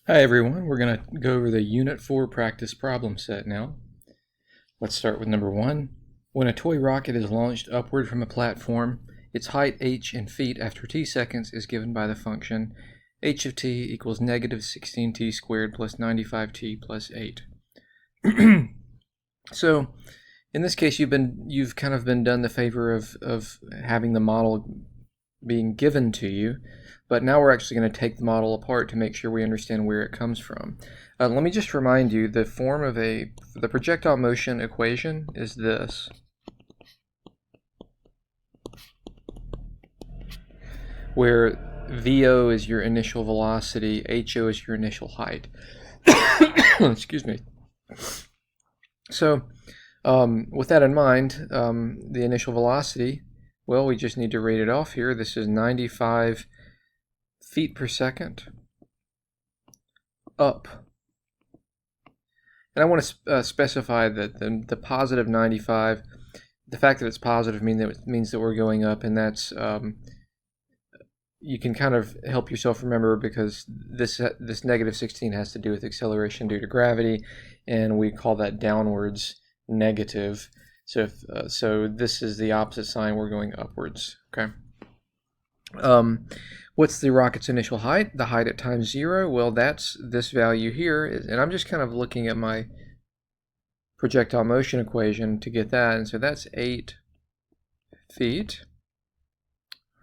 Hi everyone, we're going to go over the Unit 4 practice problem set now. Let's start with number 1. When a toy rocket is launched upward from a platform, its height h in feet after t seconds is given by the function h of t equals negative 16t squared plus 95t plus 8. So in this case you've kind of been done the favor of having the model being given to you, but now we're actually going to take the model apart to make sure we understand where it comes from. Let me just remind you, the form of the projectile motion equation is this. Where VO is your initial velocity, HO is your initial height. Excuse me. So with that in mind, the initial velocity, well, we just need to rate it off here. This is 95 feet per second up. And I want to specify that the positive 95, the fact that it's positive means that we're going up, and that's you can kind of help yourself remember, because this negative 16 has to do with acceleration due to gravity, and we call that downwards negative. So so this is the opposite sign, we're going upwards. Okay. What's the rocket's initial height? The height at time 0, well, that's this value here, and I'm just kind of looking at my projectile motion equation to get that, and so that's 8 feet.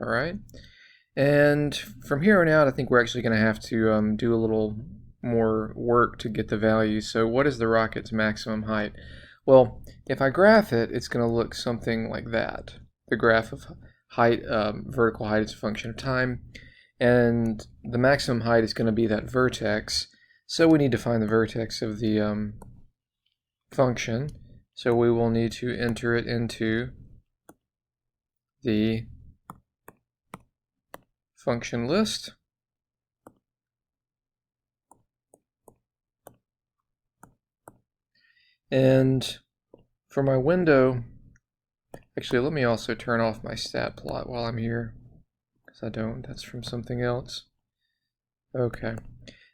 All right, and from here on out, I think we're actually going to have to do a little more work to get the value. So what is the rocket's maximum height? Well, if I graph it, it's going to look something like that. The graph of height, vertical height is a function of time, and the maximum height is going to be that vertex. So we need to find the vertex of the function. So we will need to enter it into the function list. And for my window, actually, let me also turn off my stat plot while I'm here, because I don't. That's from something else. Okay.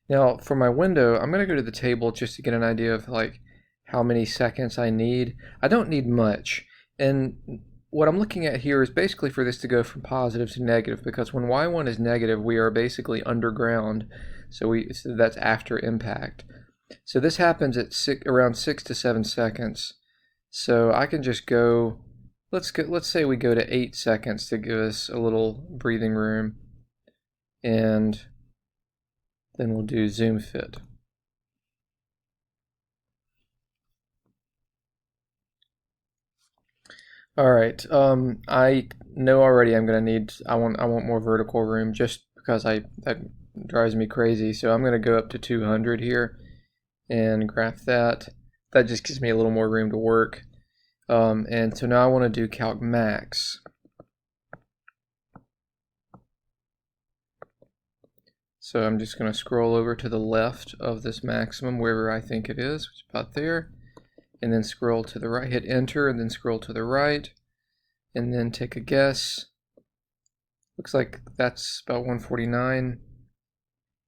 Now, for my window, I'm going to go to the table just to get an idea of like how many seconds I need. I don't need much. And what I'm looking at here is basically for this to go from positive to negative, because when y1 is negative, we are basically underground. So that's after impact. So this happens at around 6 to 7 seconds. So I can just go, let's say we go to 8 seconds to give us a little breathing room, and then we'll do zoom fit. All right, I know already I'm gonna need, I want more vertical room, just because that drives me crazy. So I'm gonna go up to 200 here and graph that. That just gives me a little more room to work. And so now I want to do calc max. So I'm just going to scroll over to the left of this maximum, wherever I think it is, which is about there, and then scroll to the right, hit enter, and then scroll to the right, and then take a guess. Looks like that's about 149,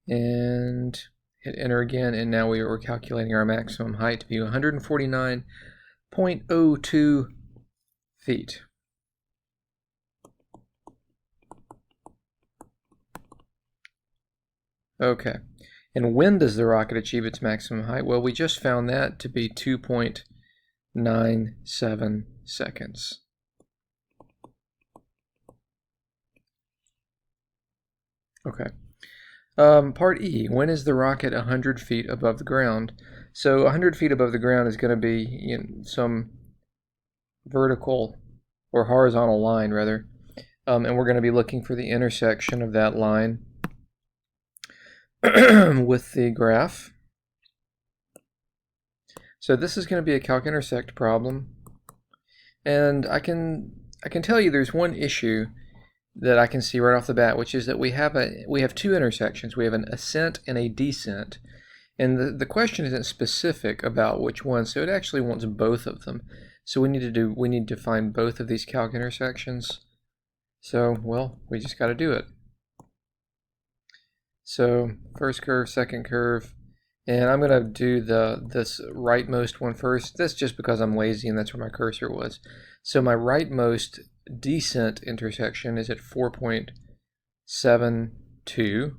and hit enter again, and now we're calculating our maximum height to be 149.02 feet. Okay, and when does the rocket achieve its maximum height? Well, we just found that to be 2.97 seconds. Okay. Part E, when is the rocket 100 feet above the ground? So 100 feet above the ground is going to be some vertical or horizontal line, rather, and we're going to be looking for the intersection of that line with the graph. So this is going to be a calc intersect problem, and I can tell you there's one issue that I can see right off the bat, which is that we have two intersections. We have an ascent and a descent, and the question isn't specific about which one, so it actually wants both of them. So we need to find both of these calc intersections. So, well, we just got to do it. So first curve, second curve, and I'm going to do this rightmost one first. That's just because I'm lazy and that's where my cursor was. So my rightmost descent intersection is at 4.72.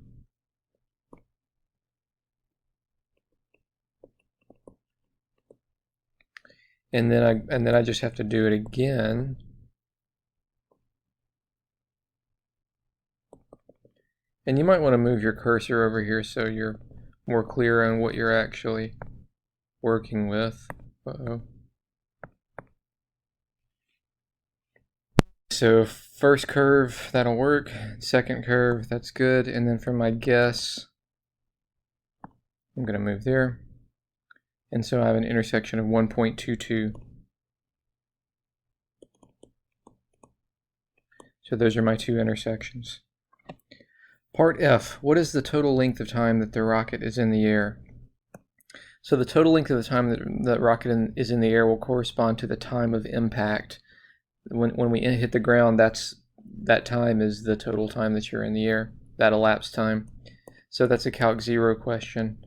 And then I just have to do it again. And you might want to move your cursor over here so you're more clear on what you're actually working with. Uh-oh. So first curve, that'll work. Second curve, that's good. And then for my guess, I'm going to move there. And so I have an intersection of 1.22. So those are my two intersections. Part F, what is the total length of time that the rocket is in the air? So the total length of the time that the rocket is in the air will correspond to the time of impact. When we hit the ground, that time is the total time that you're in the air, that elapsed time. So that's a Calc 0 question.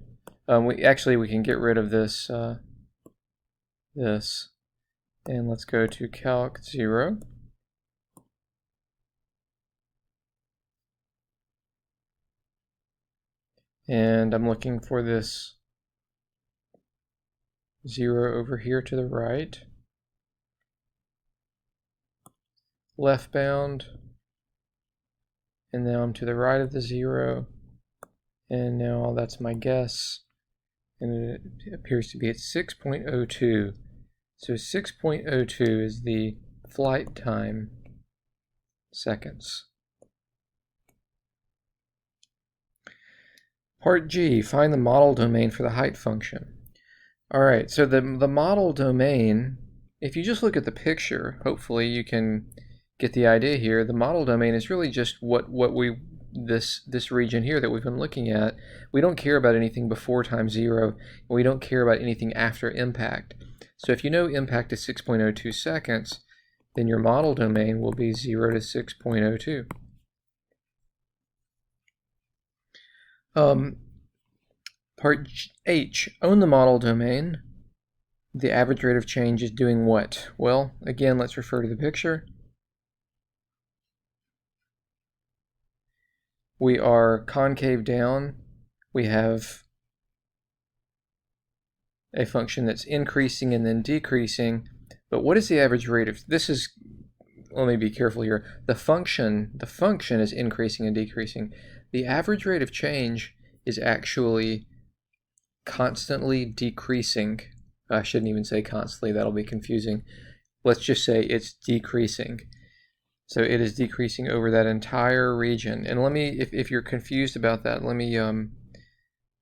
We can get rid of this, and let's go to Calc 0. And I'm looking for this 0 over here to the right. Left bound. And now I'm to the right of the 0. And now that's my guess. And it appears to be at 6.02. So 6.02 is the flight time seconds. Part G, find the model domain for the height function. Alright, so the model domain, if you just look at the picture, hopefully you can get the idea here. The model domain is really just this region here that we've been looking at. We don't care about anything before time 0, and we don't care about anything after impact. So if you know impact is 6.02 seconds, then your model domain will be 0 to 6.02. Part H, own the model domain. The average rate of change is doing what? Well, again, let's refer to the picture. We are concave down. We have a function that's increasing and then decreasing. But what is the average rate of, let me be careful here. The function is increasing and decreasing. The average rate of change is actually constantly decreasing. I shouldn't even say constantly, that'll be confusing. Let's just say it's decreasing. So it is decreasing over that entire region. And let me, if you're confused about that, let me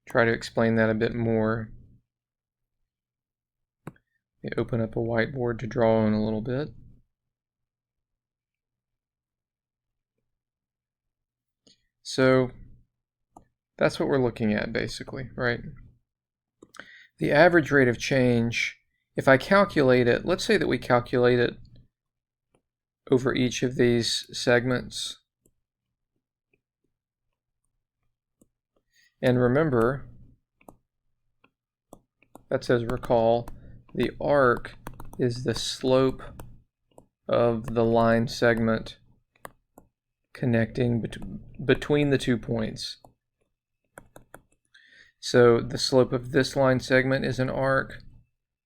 try to explain that a bit more. Let me open up a whiteboard to draw on a little bit. So that's what we're looking at basically, right? The average rate of change, if I calculate it, let's say that we calculate it over each of these segments. And remember, that says recall, the arc is the slope of the line segment connecting between the 2 points. So the slope of this line segment is an arc.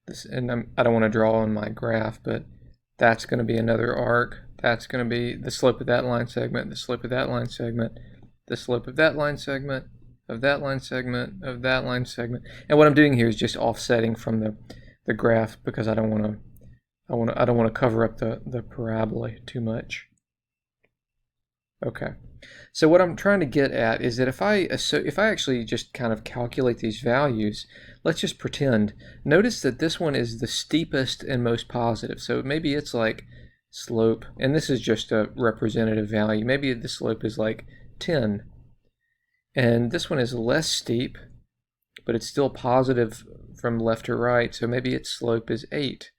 I don't want to draw on my graph, but that's going to be another arc. That's going to be the slope of that line segment, the slope of that line segment, the slope of that line segment, of that line segment, of that line segment. And what I'm doing here is just offsetting from the graph because I don't want to cover up the parabola too much. Okay. So what I'm trying to get at is that if I actually just kind of calculate these values, let's just pretend. Notice that this one is the steepest and most positive. So maybe it's like slope, and this is just a representative value. Maybe the slope is like 10. And this one is less steep, but it's still positive from left to right. So maybe its slope is 8.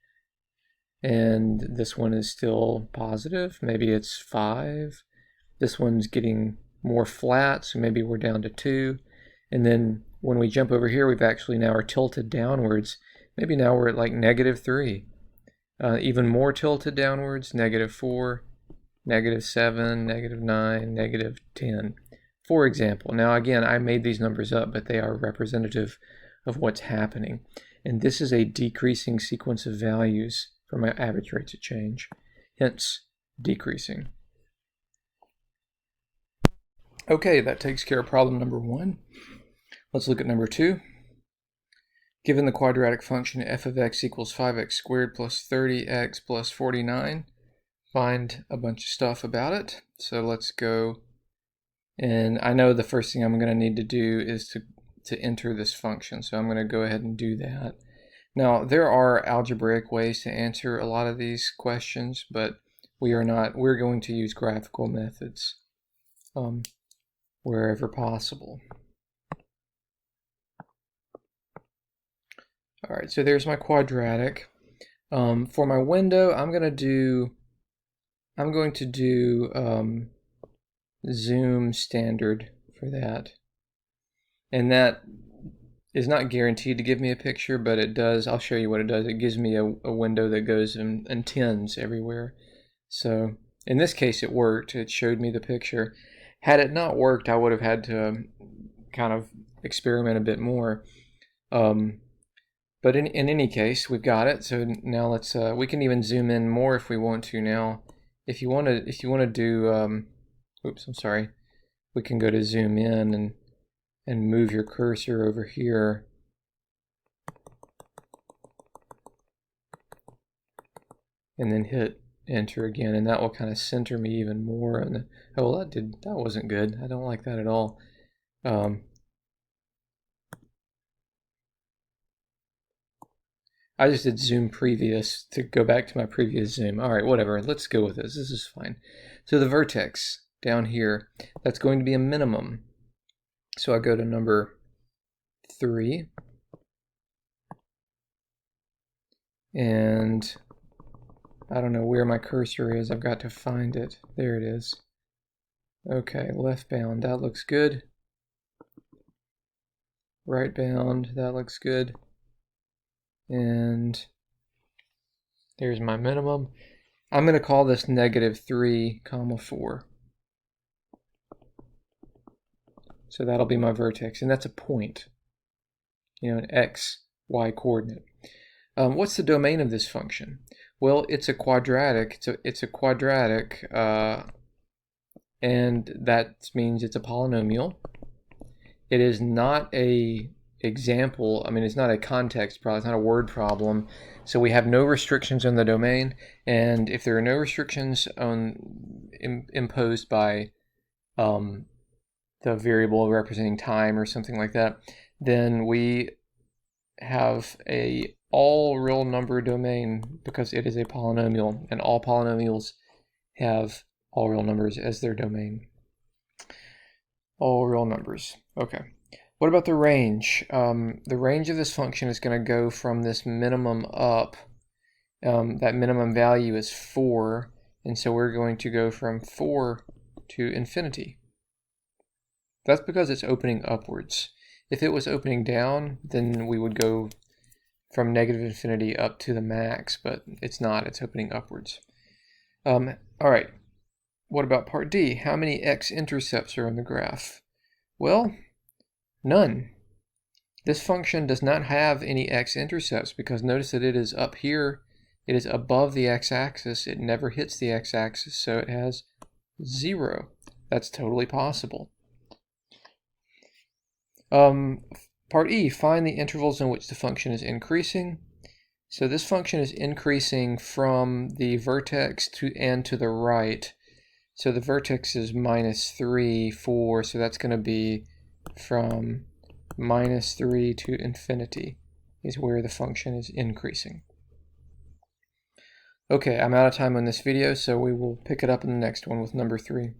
And this one is still positive. Maybe it's 5. This one's getting more flat, so maybe we're down to 2. And then when we jump over here, we've actually now are tilted downwards. Maybe now we're at like -3. Even more tilted downwards, -4, -7, -9, -10. For example, now again, I made these numbers up, but they are representative of what's happening. And this is a decreasing sequence of values for my average rates of change, hence decreasing. Okay, that takes care of problem number 1. Let's look at number 2. Given the quadratic function f of x equals 5x squared plus 30x plus 49, find a bunch of stuff about it. So let's go, and I know the first thing I'm going to need to do is to enter this function, so I'm going to go ahead and do that. Now, there are algebraic ways to answer a lot of these questions, but we're going to use graphical methods wherever possible. All right, so there's my quadratic. For my window, I'm going to do zoom standard for that. And that is not guaranteed to give me a picture, but it does. I'll show you what it does. It gives me a window that goes in tens everywhere. So in this case, it worked. It showed me the picture. Had it not worked, I would have had to kind of experiment a bit more. But in any case, we've got it. So now let's we can even zoom in more if we want to. Now, if you want to do, oops, I'm sorry. We can go to zoom in and move your cursor over here. And then hit enter again, and that will kind of center me even more. And oh, well, that wasn't good. I don't like that at all. I just did zoom previous to go back to my previous zoom. All right, whatever. Let's go with this. This is fine. So the vertex down here, that's going to be a minimum. So I go to number 3. And I don't know where my cursor is. I've got to find it. There it is. Okay, left bound. That looks good. Right bound. That looks good. And there's my minimum. I'm going to call this -3, 4. So that'll be my vertex, and that's a point, an x, y coordinate. What's the domain of this function? Well, it's a quadratic. It's a quadratic, and that means it's a polynomial. It is not a example. I mean, it's not a context problem. It's not a word problem. So we have no restrictions on the domain, and if there are no restrictions imposed by the variable representing time or something like that, then we have a all real number domain because it is a polynomial, and all polynomials have all real numbers as their domain. All real numbers. Okay. What about the range? The range of this function is going to go from this minimum up. That minimum value is 4, and so we're going to go from 4 to infinity. That's because it's opening upwards. If it was opening down, then we would go from -infinity up to the max, but it's not. It's opening upwards. All right. What about part D? How many x-intercepts are in the graph? Well, none. This function does not have any x-intercepts because notice that it is up here. It is above the x-axis. It never hits the x-axis, so it has 0. That's totally possible. Part E, find the intervals in which the function is increasing. So this function is increasing from the vertex to the right. So the vertex is -3, 4, so that's going to be from -3 to infinity is where the function is increasing. Okay, I'm out of time on this video, so we will pick it up in the next one with number 3.